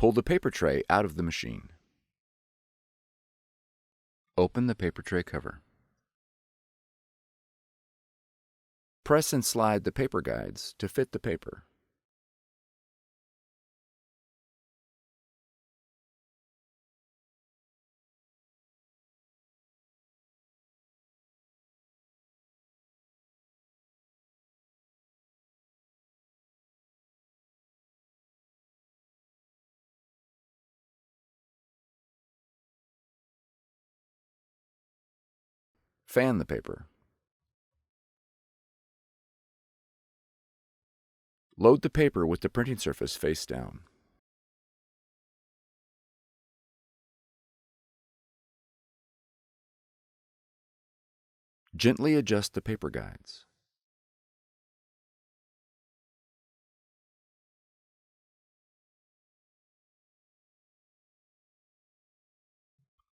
Pull the paper tray out of the machine. Open the paper tray cover. Press and slide the paper guides to fit the paper. Fan the paper. Load the paper with the printing surface face down. Gently adjust the paper guides.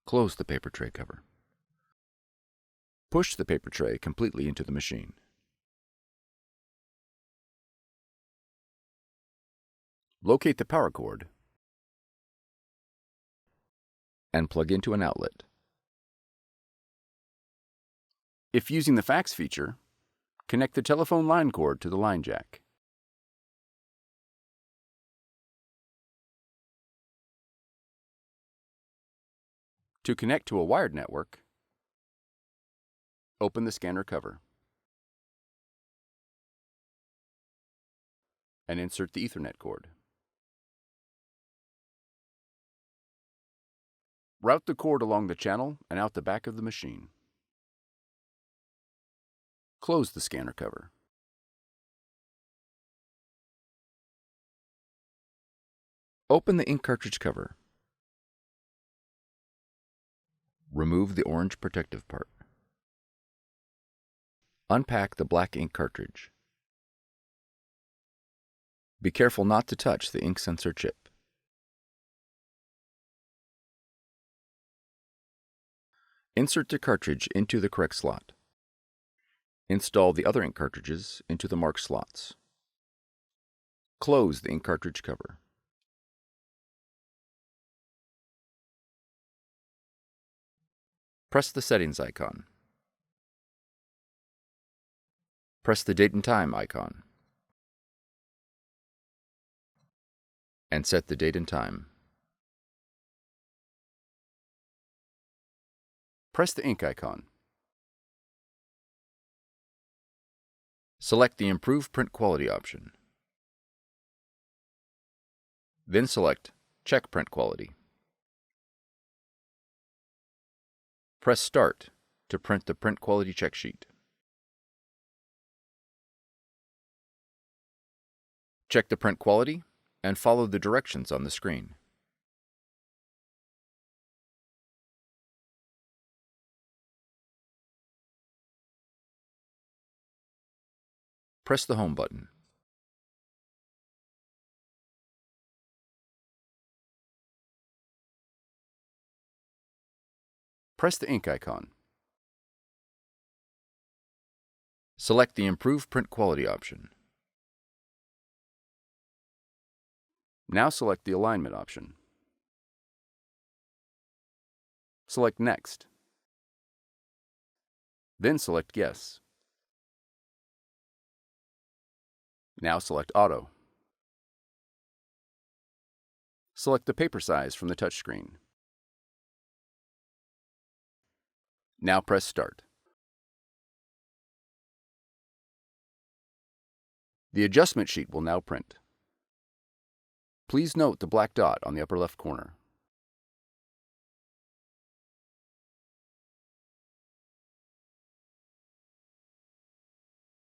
Close the paper tray cover. Push the paper tray completely into the machine. Locate the power cord and plug into an outlet. If using the fax feature, connect the telephone line cord to the line jack. To connect to a wired network, open the scanner cover and insert the Ethernet cord. Route the cord along the channel and out the back of the machine. Close the scanner cover. Open the ink cartridge cover. Remove the orange protective part. Unpack the black ink cartridge. Be careful not to touch the ink sensor chip. Insert the cartridge into the correct slot. Install the other ink cartridges into the marked slots. Close the ink cartridge cover. Press the settings icon. Press the date and time icon. And set the date and time. Press the ink icon. Select the Improve Print Quality option. Then select Check Print Quality. Press Start to print the print quality check sheet. Check the print quality and follow the directions on the screen. Press the Home button. Press the ink icon. Select the Improve Print Quality option. Now select the Alignment option. Select Next. Then select Yes. Now select Auto. Select the paper size from the touchscreen. Now press Start. The adjustment sheet will now print. Please note the black dot on the upper left corner.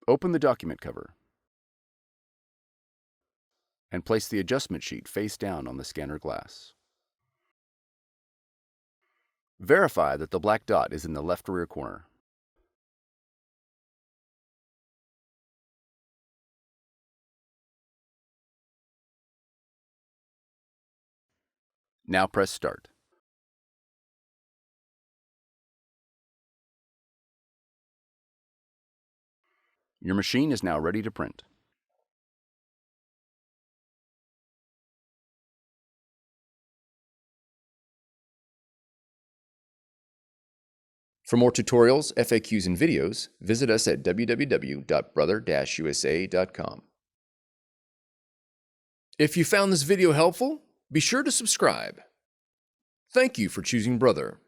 Open the document cover and place the adjustment sheet face down on the scanner glass. Verify that the black dot is in the left rear corner. Now press Start. Your machine is now ready to print. For more tutorials, FAQs, and videos, visit us at www.brother-usa.com. If you found this video helpful, be sure to subscribe. Thank you for choosing Brother.